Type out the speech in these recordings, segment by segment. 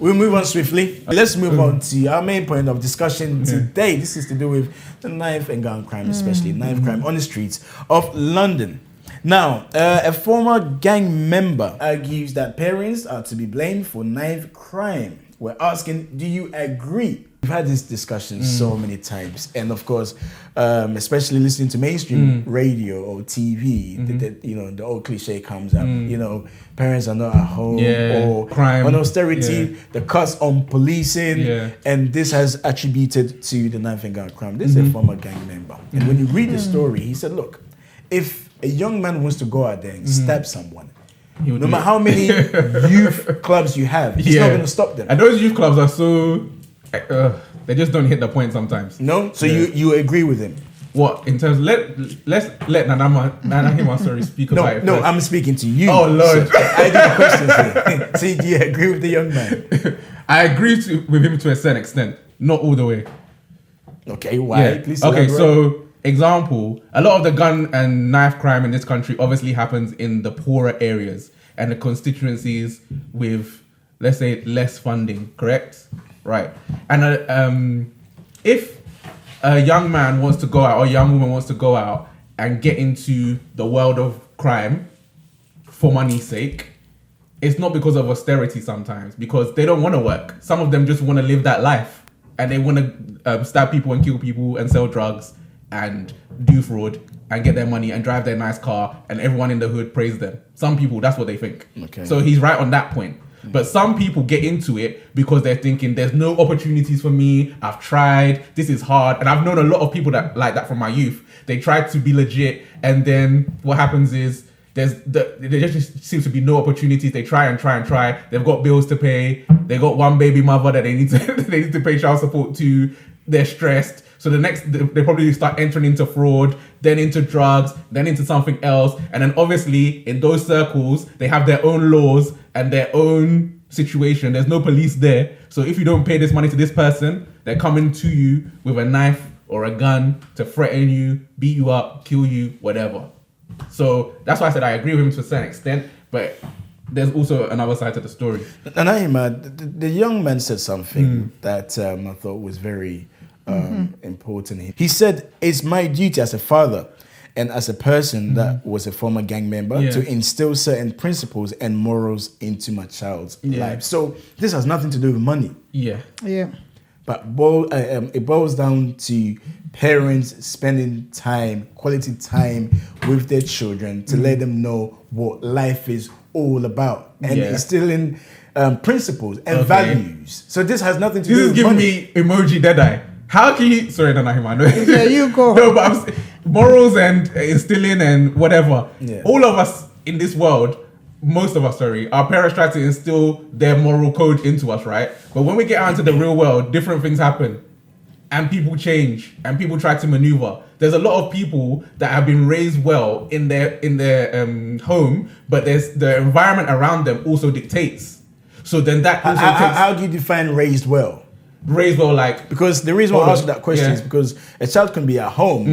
we'll move on swiftly. Let's move on to our main point of discussion today. This is to do with the knife and gun crime, especially knife crime on the streets of London. Now, a former gang member argues that parents are to be blamed for knife crime. We're asking, do you agree? We've had this discussion so many times, and of course, especially listening to mainstream radio or TV, the old cliche comes up. Parents are not at home, or crime, on austerity, the cuts on policing, and this has attributed to the knife and gun crime. This is a former gang member, and when you read the story, he said, "Look, if a young man wants to go out there and stab someone, no matter how many youth clubs you have, it's not going to stop them." And those youth clubs are so they just don't hit the point sometimes. No, so you agree with him? What in terms? Let's let Nanahima speak about it. No, first. I'm speaking to you. Oh Lord, so I do the questions here. See, do you agree with the young man? I agree with him to a certain extent, not all the way. Okay, why? Please okay, elaborate. so example, a lot of the gun and knife crime in this country obviously happens in the poorer areas and the constituencies with, let's say, less funding, correct? Right. And if a young man wants to go out or a young woman wants to go out and get into the world of crime for money's sake, it's not because of austerity sometimes, because they don't want to work. Some of them just want to live that life and they want to stab people and kill people and sell drugs and do fraud and get their money and drive their nice car and everyone in the hood praise them. Some people, that's what they think. Okay. So he's right on that point. But some people get into it because they're thinking there's no opportunities for me. I've tried. This is hard. And I've known a lot of people that like that from my youth. They try to be legit. And then what happens is there just seems to be no opportunities. They try and try and try. They've got bills to pay. They got one baby mother that they need to pay child support to. They're stressed. So they probably start entering into fraud, then into drugs, then into something else. And then obviously in those circles, they have their own laws and their own situation. There's no police there. So if you don't pay this money to this person, they're coming to you with a knife or a gun to threaten you, beat you up, kill you, whatever. So that's why I said I agree with him to a certain extent, but there's also another side to the story. And the young man said something that I thought was very important. He said, "It's my duty as a father and as a person that was a former gang member to instill certain principles and morals into my child's life." So this has nothing to do with money. Yeah. But it boils down to parents spending time, quality time with their children to let them know what life is all about and instilling principles and values. So this has nothing to do with money. This is giving me emoji dead eye. How can you... Sorry, Nanahima. Yeah, you go. No, but I'm morals and instilling and whatever. Yeah. All of us in this world, most of us, our parents try to instill their moral code into us, right? But when we get out into the real world, different things happen. And people change. And people try to maneuver. There's a lot of people that have been raised well in their home, but there's the environment around them also dictates. So then that also how do you define raised well? Raised well, like... Because the reason why I ask that question is because a child can be at home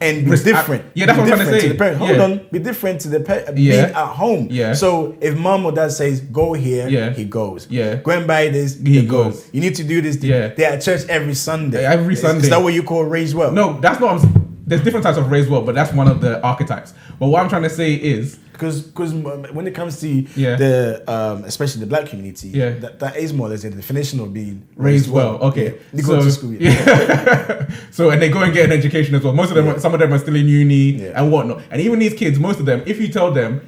and be different. That's what I'm trying to say. To the parent. Hold on, be different to the parent, being at home. Yeah. So if mom or dad says, go here, he goes. Go and buy this, he goes. You need to do this. They're at church every Sunday. Every Sunday. Is that what you call raised well? No, that's not... There's different types of raised well, but that's one of the archetypes. But what I'm trying to say is... Because when it comes to the especially the black community, that is more or less the definition of being raised well. Okay, they go to school. So and they go and get an education as well. Most of them, some of them are still in uni and whatnot. And even these kids, most of them, if you tell them,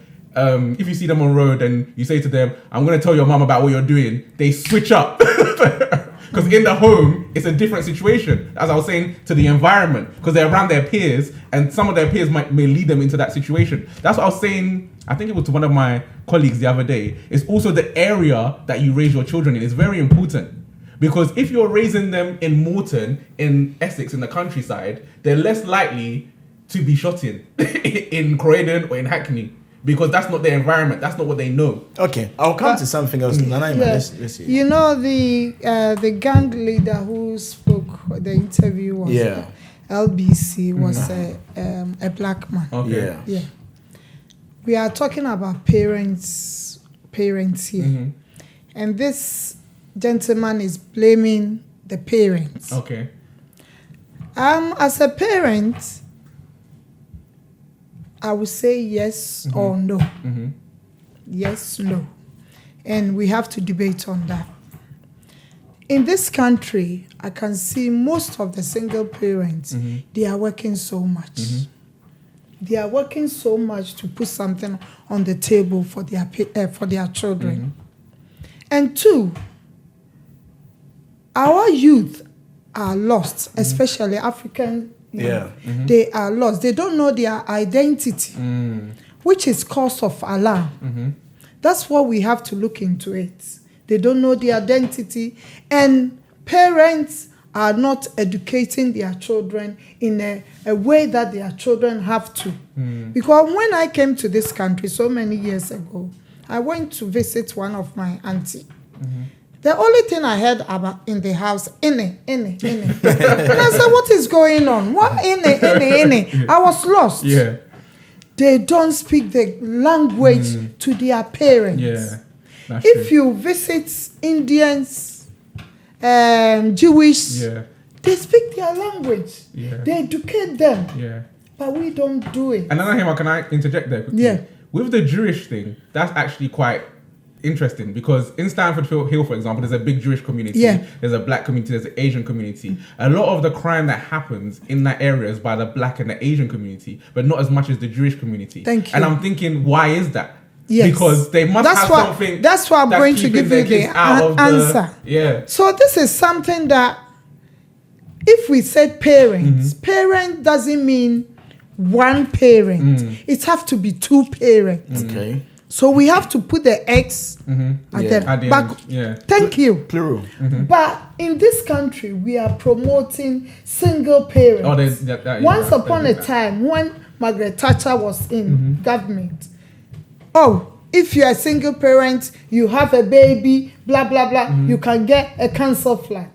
if you see them on road and you say to them, "I'm going to tell your mom about what you're doing," they switch up. Because in the home, it's a different situation, as I was saying, to the environment, because they're around their peers, and some of their peers may lead them into that situation. That's what I was saying, I think it was to one of my colleagues the other day. It's also the area that you raise your children in. It's very important. Because if you're raising them in Morton, in Essex, in the countryside, they're less likely to be shot in Croydon or in Hackney. Because that's not their environment. That's not what they know. Okay, I'll come to something else. Let's see. You know the gang leader who spoke, the interview was LBC was a black man. Okay. Yeah. We are talking about parents here, and this gentleman is blaming the parents. Okay. As a parent, I would say yes or no. Yes, no. And we have to debate on that. In this country, I can see most of the single parents, they are working so much. They are working so much to put something on the table for their children. And two, our youth are lost, especially African youth. They are lost. They don't know their identity, which is cause of alarm. That's what we have to look into it. They don't know their identity, and parents are not educating their children in a way that their children have to. Because when I came to this country so many years ago, I went to visit one of my auntie. The only thing I heard about in the house, ine. And I said, what is going on? What ine? I was lost. Yeah. They don't speak the language to their parents. Yeah. If you visit Indians, Jewish, they speak their language. They educate them. But we don't do it. And then, can I interject there quickly? Yeah. With the Jewish thing, that's actually quite interesting because in Stanford Hill, for example, there's a big Jewish community. There's a black community. There's an Asian community. A lot of the crime that happens in that area is by the black and the Asian community, but not as much as the Jewish community. Thank you. And I'm thinking, why is that? Yes. Because they must have something. That's why I'm going to give you the answer. So this is something that if we said parents, parent doesn't mean one parent. It have to be two parents. Okay. So we have to put the X at the back. Thank you. Plural. But in this country, we are promoting single parents. Once upon a time, when Margaret Thatcher was in government, if you are a single parent, you have a baby, blah, blah, blah, you can get a council flat.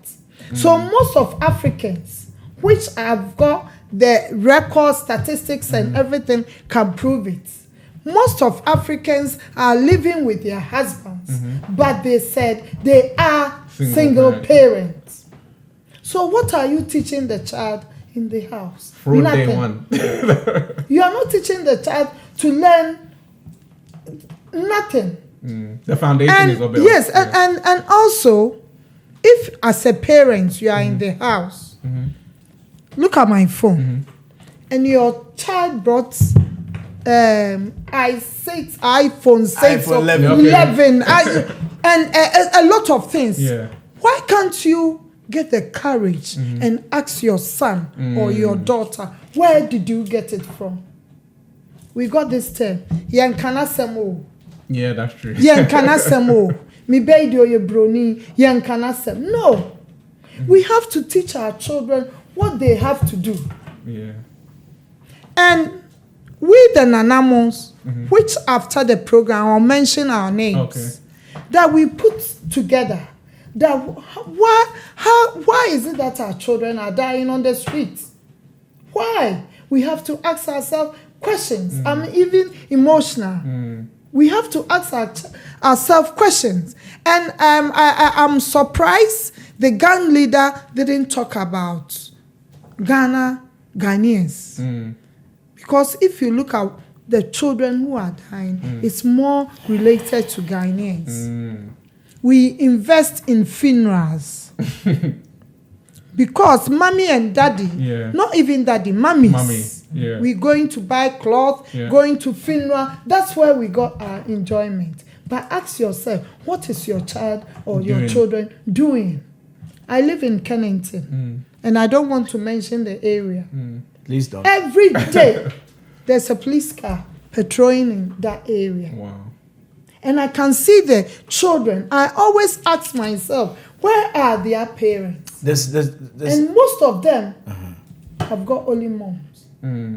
So most of Africans, which have got the record statistics and everything, can prove it. Most of Africans are living with their husbands, but they said they are single parents. So what are you teaching the child in the house? From Nothing. day one. You are not teaching the child to learn nothing. The foundation is a bit. Yes, and also, if as a parent you are in the house, look at my phone, and your child brought iPhone 6 or 11 and a lot of things. Why can't you get the courage and ask your son or your daughter, where did you get it from? We got this term, yankanasemo. Yeah, that's true. Yankanasemo. Mi baby or your brony, yankanasem. No. We have to teach our children what they have to do. And we the Nanamos, which after the program I'll mention our names, that we put together. That why is it that our children are dying on the streets? Why? We have to ask ourselves questions. I'm even emotional. We have to ask ourselves questions. And I'm surprised the gang leader didn't talk about Ghanaians. Because if you look at the children who are dying, it's more related to Ghanaians. We invest in funerals. Because mommy and daddy, not even daddy, mummies. We're going to buy cloth, going to funeral. That's where we got our enjoyment. But ask yourself, what is your child or your children doing? I live in Kennington, and I don't want to mention the area. Please don't. Every day, there's a police car patrolling in that area. Wow. And I can see the children. I always ask myself, where are their parents? And most of them have got only moms.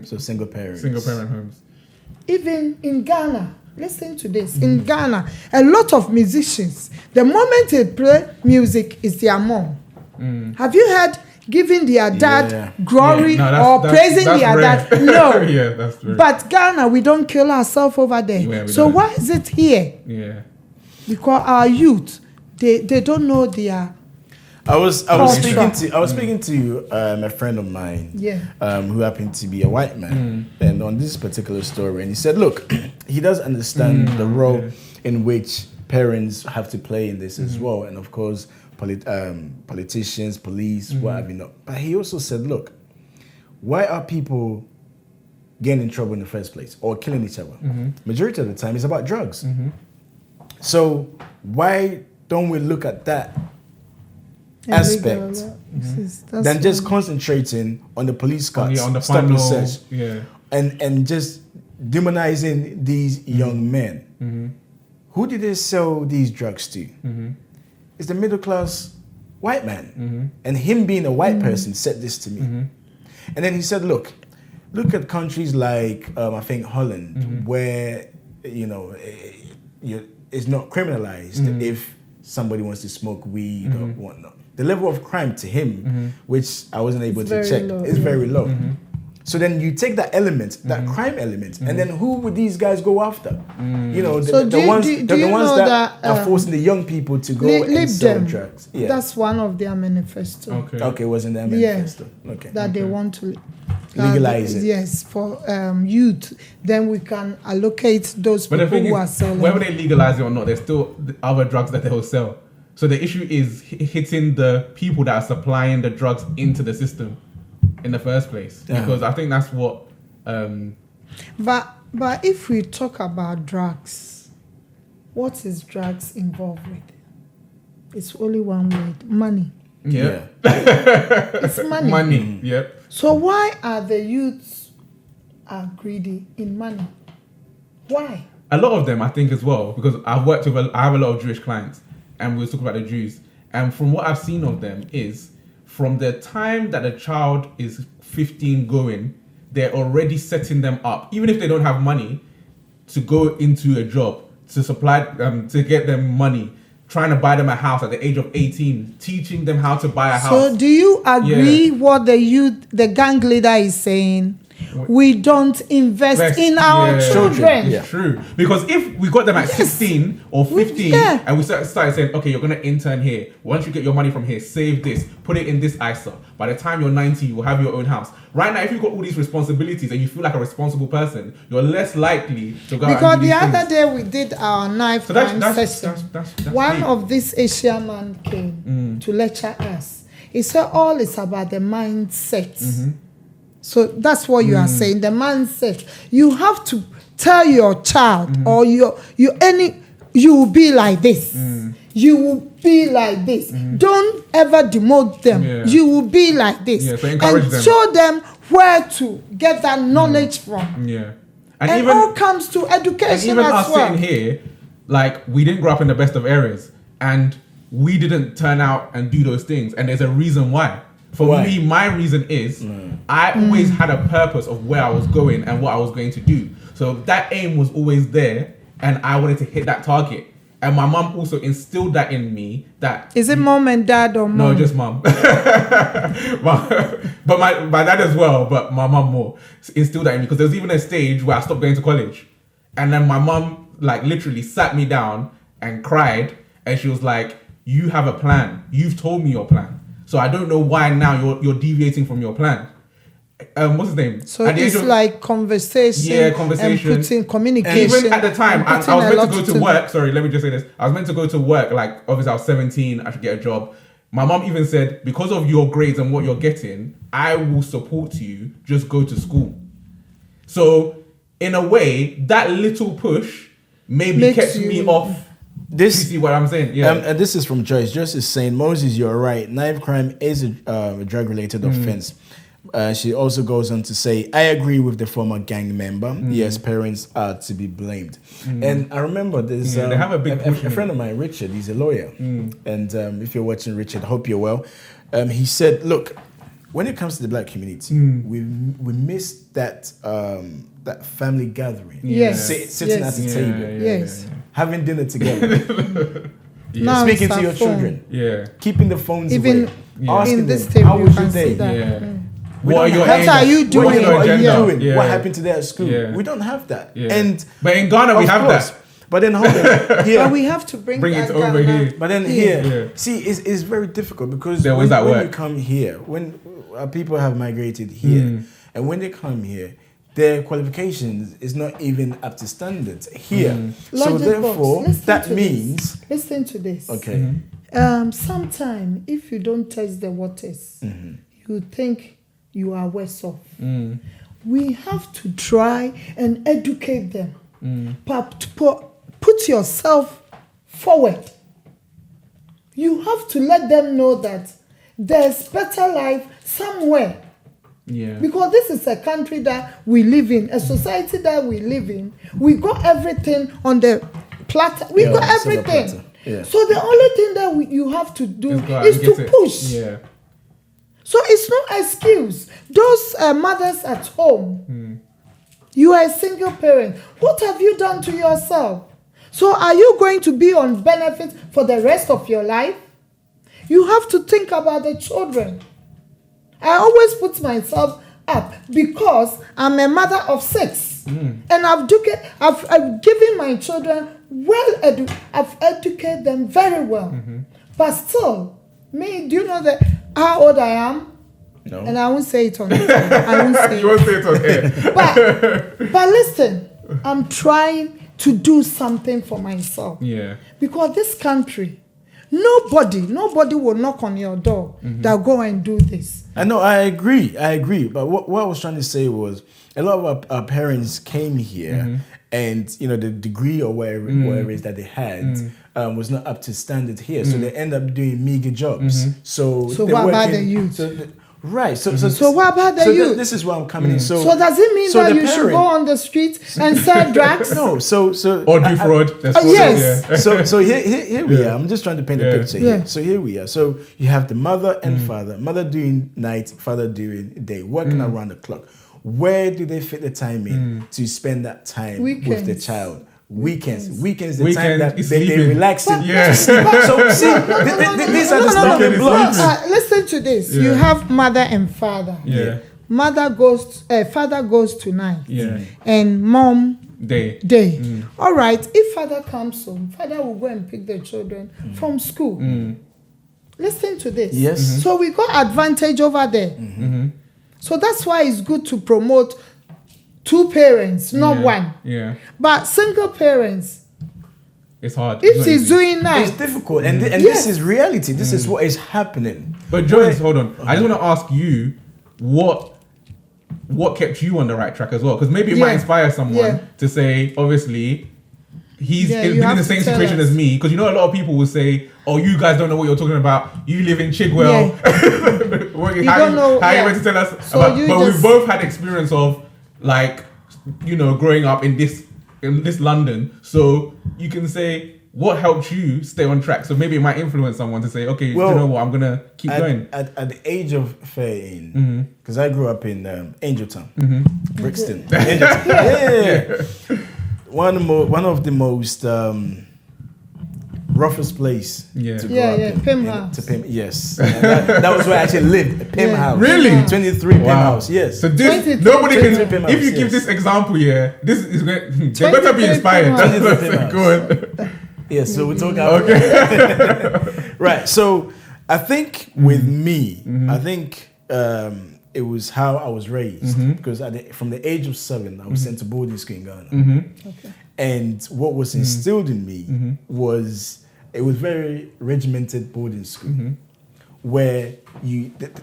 So single parents. Single parent homes. Even in Ghana, listen to this. In Ghana, a lot of musicians, the moment they play music is their mom. Have you heard giving their dad glory or praising their dad? No. That's true. But Ghana, we don't kill ourselves over there. So why is it here? Because our youth, they don't know their. I was Culture. speaking to a friend of mine, Yeah. who happened to be a white man, and on this particular story, and he said, look, he does understand the role in which parents have to play in this as well, and of course, politicians, police, what have you not. But he also said, look, why are people getting in trouble in the first place or killing each other? Majority of the time, it's about drugs. So why don't we look at that aspect than just concentrating on the police cars, on the stop and final, search, and just demonizing these young men? Who did they sell these drugs to? It's the middle class white man, and him being a white person said this to me. And then he said, look at countries like I think Holland, where it's not criminalized if somebody wants to smoke weed or whatnot. The level of crime to him, which I wasn't able to check, is very low. So then you take that element, that crime element, and then who would these guys go after? The ones that are forcing the young people to go and sell drugs. Yeah. That's one of their manifesto. Okay, it was in their manifesto. Okay. That they want to legalize it. Yes, for youth. Then we can allocate those people who are selling. Whether they legalize it or not, there's still other drugs that they will sell. So the issue is hitting the people that are supplying the drugs into the system in the first place. Because I think that's what... But if we talk about drugs, what is drugs involved with? It's only one word: money. Yeah. It's money. Money, yep. So why are the youths are greedy in money? Why? A lot of them, I think, as well, because I have a lot of Jewish clients, and we were talking about the Jews. And from what I've seen of them is, from the time that a child is 15 going, they're already setting them up, even if they don't have money, to go into a job, to supply, to get them money, trying to buy them a house at the age of 18, teaching them how to buy a house. So do you agree what the gang leader is saying? We don't invest in our children. It's true. Because if we got them at 16 or 15 and we started saying, okay, you're going to intern here. Once you get your money from here, save this, put it in this ISA. By the time you're 90, you will have your own house. Right now, if you've got all these responsibilities and you feel like a responsible person, you're less likely to go out and do these things. Because the other day we did our knife crime session. That's One of these Asian man came to lecture us. He said all is about the mindset. So that's what you are saying, the mindset. You have to tell your child or you will be like this. You will be like this. Don't ever demote them. You will be like this. So encourage them. Show them where to get that knowledge from. And even, all comes to education and even as us well. Sitting here, like, we didn't grow up in the best of areas, and we didn't turn out and do those things, and there's a reason why. For me, my reason is I always had a purpose of where I was going and what I was going to do. So that aim was always there, and I wanted to hit that target. And my mum also instilled that in me. Is it mom and dad or mom? No, just mum. But my dad as well, but my mum more instilled that in me. Because there was even a stage where I stopped going to college, and then my mum like literally sat me down and cried, and she was like, "You have a plan. You've told me your plan. So I don't know why now you're deviating from your plan." What's his name? So it's like conversation. Yeah, conversation. And putting communication. And even at the time, I was meant to go to work. Sorry, let me just say this. I was meant to go to work. Like, obviously, I was 17. I should get a job. My mom even said, because of your grades and what you're getting, I will support you. Just go to school. So, in a way, that little push maybe kept me off. You see what I'm saying? Yeah. And this is from Joyce. Joyce is saying, Moses, you're right. Knife crime is a drug-related offense. She also goes on to say, I agree with the former gang member. Yes, parents are to be blamed. And I remember there's they have a friend of mine, Richard. He's a lawyer. And if you're watching Richard, hope you're well. He said, look, when it comes to the black community, we miss that that family gathering. Sitting at the table. Having dinner together. Speaking to your children. Keeping the phones away. Asking them, how was your day? What are you doing? What happened today at school? We don't have that. But in Ghana, we have that. But then hold on. Here, But we have to bring Bring that it over Ghana. here. but then Yeah. here, see, it's very difficult because There was when, that when work. you come here, when people have migrated here, and when they come here, their qualifications is not even up to standards here. So LogicBox, therefore, listen that to means Listen to this. okay. Sometime if you don't test the waters, you think you are worse off. We have to try and educate them. But put yourself forward. You have to let them know that there's better life somewhere. Yeah. Because this is a country that we live in, a society that we live in. We got everything on the platter. We got silver everything. platter. Yeah. So the only thing that you have to do Just go out is and to get it. push. Yeah. So it's no excuse. Those mothers at home, you are a single parent. What have you done to yourself? So are you going to be on benefit for the rest of your life? You have to think about the children. I always put myself up because I'm a mother of 6. And I've given my children I've educated them very well. But still, do you know how old I am? No. And I won't say it on air. I won't say You won't say it on air. But listen, I'm trying to do something for myself. Yeah. Because this country, nobody will knock on your door that go and do this. I know, I agree. But what I was trying to say was a lot of our parents came here and, the degree or whatever it is that they had was not up to standard here. So they end up doing meager jobs. So what about the youth? Right. So what about the youth? This is where I'm coming in. So does it mean that you should go on the street and sell drugs? No. Or do fraud. That's yes. Yeah. So here we are. I'm just trying to paint a picture Yeah. here. So here we are. So you have the mother and father. Mother doing night, father doing day, working around the clock. Where do they fit the time in to spend that time with the Weekends. child? Weekends, the Weekend time that is they sleeping. relax in. Yeah. So see, these are the stumbling blocks. Listen to this. Yeah. You have mother and father. Yeah. Father goes to night. Yeah. And mom Day. day. All right. If father comes home, father will go and pick the children from school. Listen to this. Yes. So we got advantage over there. So that's why it's good to promote 2 parents, not 1. Yeah. But single parents, It's hard. if It's not she's easy. doing night, It's difficult, and Yes. this is reality. This is what is happening. But Jones, hold on. I just want to ask you what kept you on the right track as well, because maybe it might Yeah. inspire someone Yeah. to say, obviously, he's Yeah, been you in have the to same tell situation us. as me. Because a lot of people will say, "Oh, you guys don't know what you're talking about. You live in Chigwell." You don't know, How yeah. you went to tell us So about? you But just- we've both had experience of growing up in this London. So you can say, what helped you stay on track? So maybe it might influence someone to say, okay, Well, you know what, I'm gonna keep going. At the age of 13, because I grew up in Angeltown, Brixton. Angeltown. Yeah. One of the most roughest place Yeah. to grow Yeah, up yeah, in. Pim In- House. To Pim, yes. And that was where I actually lived, Pim Yeah. House. Really? 23 Pim House, yes. So this 23 nobody can. Pim House, If you give yes. this example here, this is going. They better be 23 inspired. Pim That's House. what I'm 23 saying. Pim Go on. Yes, so we're talking Okay. Right. So I think with me, I think it was how I was raised because from the age of 7, I was sent to boarding school in Ghana, okay. and what was instilled in me was it was very regimented boarding school where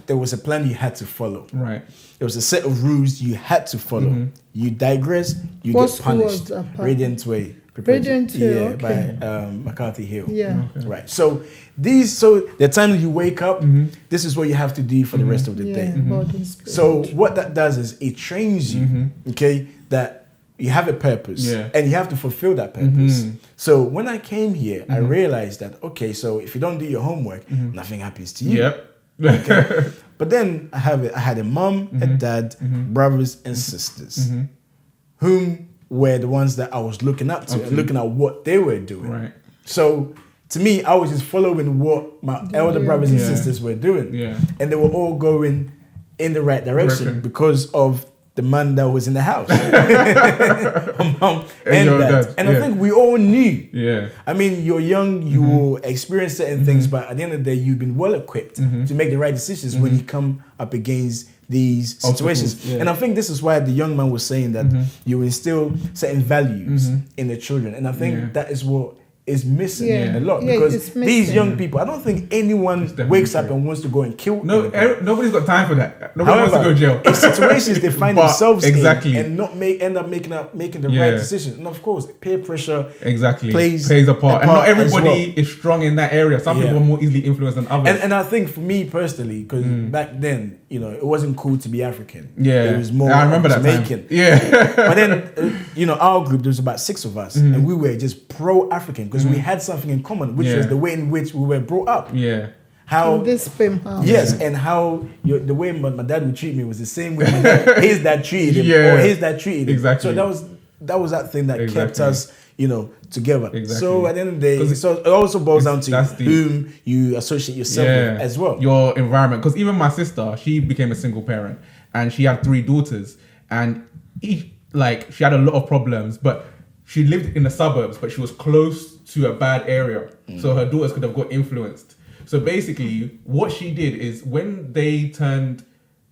there was a plan you had to follow. Right. There was a set of rules you had to follow. You digress, you What get school was punished. that? Radiant Way. Radiant Hill, Yeah, okay. by McCarthy Hill. Yeah. Right. So the time you wake up, this is what you have to do for the rest of the Yeah, day. boarding school. So what that does is it trains you, okay, that you have a purpose Yeah. and you have to fulfill that purpose. So when I came here, I realized that, okay, so if you don't do your homework, nothing happens to you. Yep. But then I had a mom, a dad, brothers and sisters, whom were the ones that I was looking up to and looking at what they were doing. Right. So to me, I was just following what my elder brothers and Yeah. sisters were doing. Yeah. And they were all going in the right direction Direction. because of the man that was in the house. Mom And your dad. dad, And I yeah. think we all knew. Yeah. I mean, you're young, you will experience certain things, but at the end of the day, you've been well equipped to make the right decisions when you come up against these situations. Obstacles, yeah. And I think this is why the young man was saying that you instill certain values in the children. And I think that is what is missing Yeah. a lot, Yeah, because it's these missing. young people, I don't think anyone definitely wakes up true. and wants to go and kill No, anyone. nobody's got time for that. Nobody wants to go to jail. It's situations they find But themselves exactly. in and not end up making the Yeah. right decision. And of course, peer pressure Exactly. plays a part. And not as everybody well. is strong in that area. Some Yeah. people are more easily influenced than others. And I think for me personally, because back then, it wasn't cool to be African. yeah. It was more I remember that Jamaican. time. Yeah. But then, our group, there was about 6 of us, and we were just pro-African because we had something in common, which Yeah. was the way in which we were brought up. Yeah. How In this same house. Yes, and how the way my dad would treat me was the same way his dad treated him, Yeah. or his dad treated him. Exactly. So that was that thing that kept Exactly. us, together. Exactly. So at the end of the day, 'Cause so it also boils down to that's the- whom you associate yourself with as well. Your environment. Because even my sister, she became a single parent and she had 3 daughters. And she had a lot of problems, but she lived in the suburbs, but she was close to a bad area. So her daughters could have got influenced. So basically, what she did is when they turned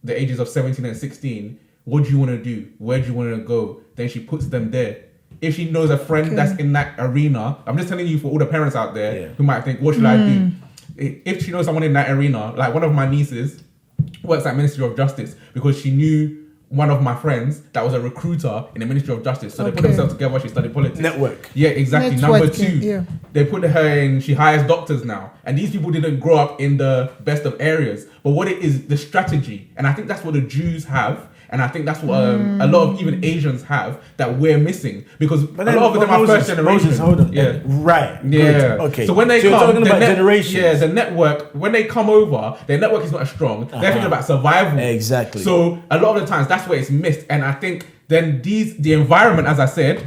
the ages of 17 and 16, what do you want to do? Where do you want to go? Then she puts them there. If she knows a friend that's in that arena, I'm just telling you for all the parents out there who might think, what should I do? If she knows someone in that arena, like one of my nieces works at Ministry of Justice because she knew one of my friends that was a recruiter in the Ministry of Justice. So they put themselves together. She studied politics. Network. Yeah, exactly. Number Networking, 2, yeah. they put her in, she hires doctors now. And these people didn't grow up in the best of areas. But what it is, the strategy. And I think that's what the Jews have. And I think that's what a lot of even Asians have that we're missing. Because But a lot of them are first generation. Moses, hold on. Yeah. Right. Yeah. Good. Okay. So when they you're come, talking about generations. Yeah, the network. When they come over, their network is not as strong. They're thinking about survival. Exactly. So a lot of the times, that's where it's missed. And I think then the environment, as I said,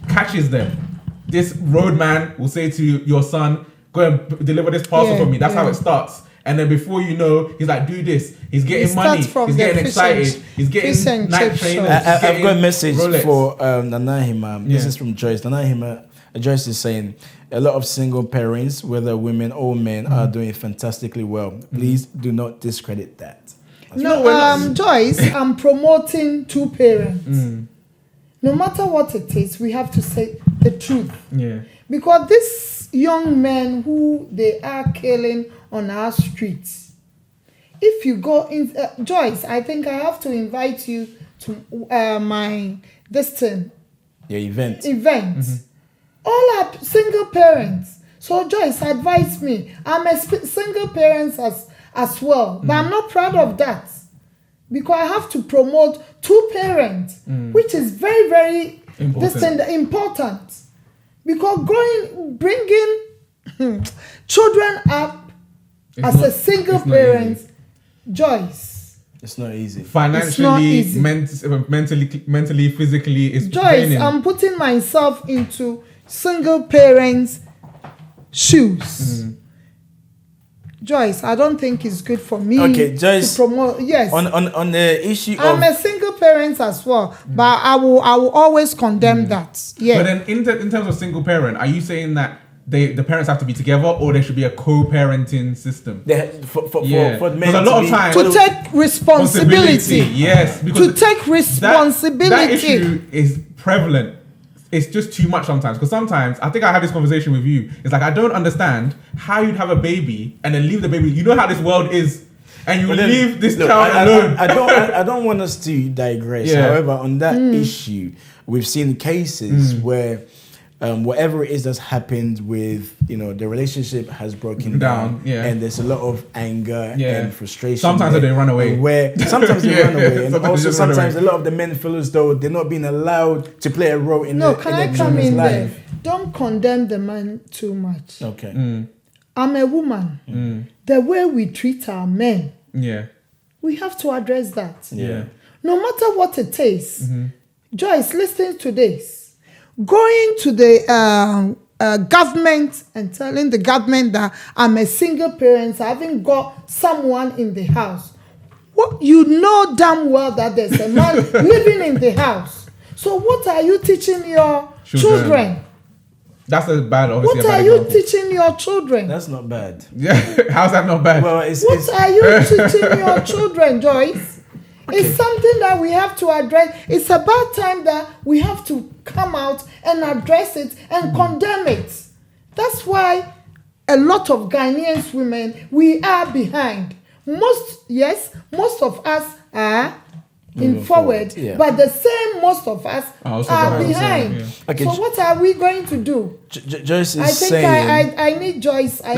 catches them. This roadman will say to your son, "Go and deliver this parcel for me." That's how it starts. And then before you know, he's like, "Do this." He's getting money. He's getting excited. He's getting night trainers. I've got a message Rolex. for Nanahima. This Yeah. is from Joyce. Nanahima, Joyce is saying, a lot of single parents, whether women or men, are doing fantastically well. Please do not discredit that. No, Joyce, I'm promoting 2 parents. No matter what it is, we have to say the truth. Yeah. Because these young men who they are killing on our streets, if you go in, Joyce, I think I have to invite you to my Event. All are single parents. So Joyce, advise me. I'm a single parent as well, but I'm not proud of that because I have to promote 2 parents, which is very, very important. Because bringing children up as a single parent, Joyce. It's not easy. Financially, It's not easy. mentally, physically, it's Joyce, draining. I'm putting myself into single parents' shoes. Joyce, I don't think it's good for me Joyce, to promote. Yes, on the issue I'm of a single parent as well, but I will always condemn that. Yeah. But then, in terms of single parent, are you saying that the parents have to be together, or there should be a co-parenting system? for men Because a lot of times to take responsibility. Yes, because To take responsibility. That issue is prevalent. It's just too much sometimes. Because sometimes, I think I had this conversation with you. It's like, I don't understand how you'd have a baby and then leave the baby. You know how this world is. And you leave this child alone. I don't want us to digress. Yeah. However, on that issue, we've seen cases where whatever it is that's happened with, the relationship has broken down, and there's a lot of anger and frustration. Sometimes they run away. Sometimes they run away, and Sometimes also they run away. sometimes a lot of the men feel as though they're not being allowed to play a role in No, the can I the come woman's in life. there? Don't condemn the man too much. Okay. I'm a woman. The way we treat our men, we have to address that. Yeah. No matter what it is. Joyce, listen to this. Going to the government and telling the government that I'm a single parent, I haven't got someone in the house. What you know damn well that there's a man living in the house. So what are you teaching your children? That's a bad, obviously. What are you teaching your children? That's not bad. Yeah, how's that not bad? Well, What are you teaching your children, Joyce? Okay. It's something that we have to address. It's about time that we have to come out and address it and condemn it. That's why a lot of Ghanaian women, we are behind. Most of us are forward, but the same most of us are behind. Yeah. Okay. So what are we going to do? Joyce is I think saying... I need Joyce. I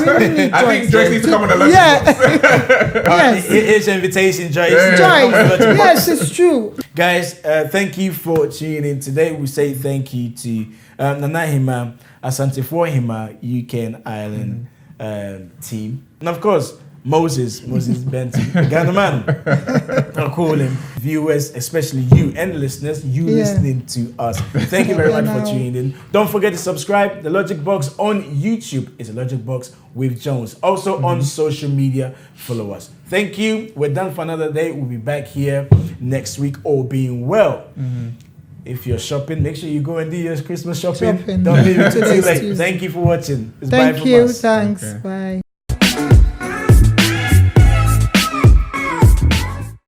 really need Joyce. I think Joyce needs to come on the LogicBox. Yes. Here's an invitation, Joyce. Joyce. Yes, it's true. Guys, thank you for tuning in today. We say thank you to Nana Hima, Asante for Hima, UK and Ireland team. And of course, Moses Benton, the Ghana man. I'll call him. Viewers, especially you and listeners, listening to us. Thank you very much for tuning in. Don't forget to subscribe. The LogicBox on YouTube is a LogicBox with Jones. Also on social media, follow us. Thank you. We're done for another day. We'll be back here next week, all being well. If you're shopping, make sure you go and do your Christmas shopping. Don't leave it too late. Thank you for watching. It's bye from us. Thanks. Okay. Bye.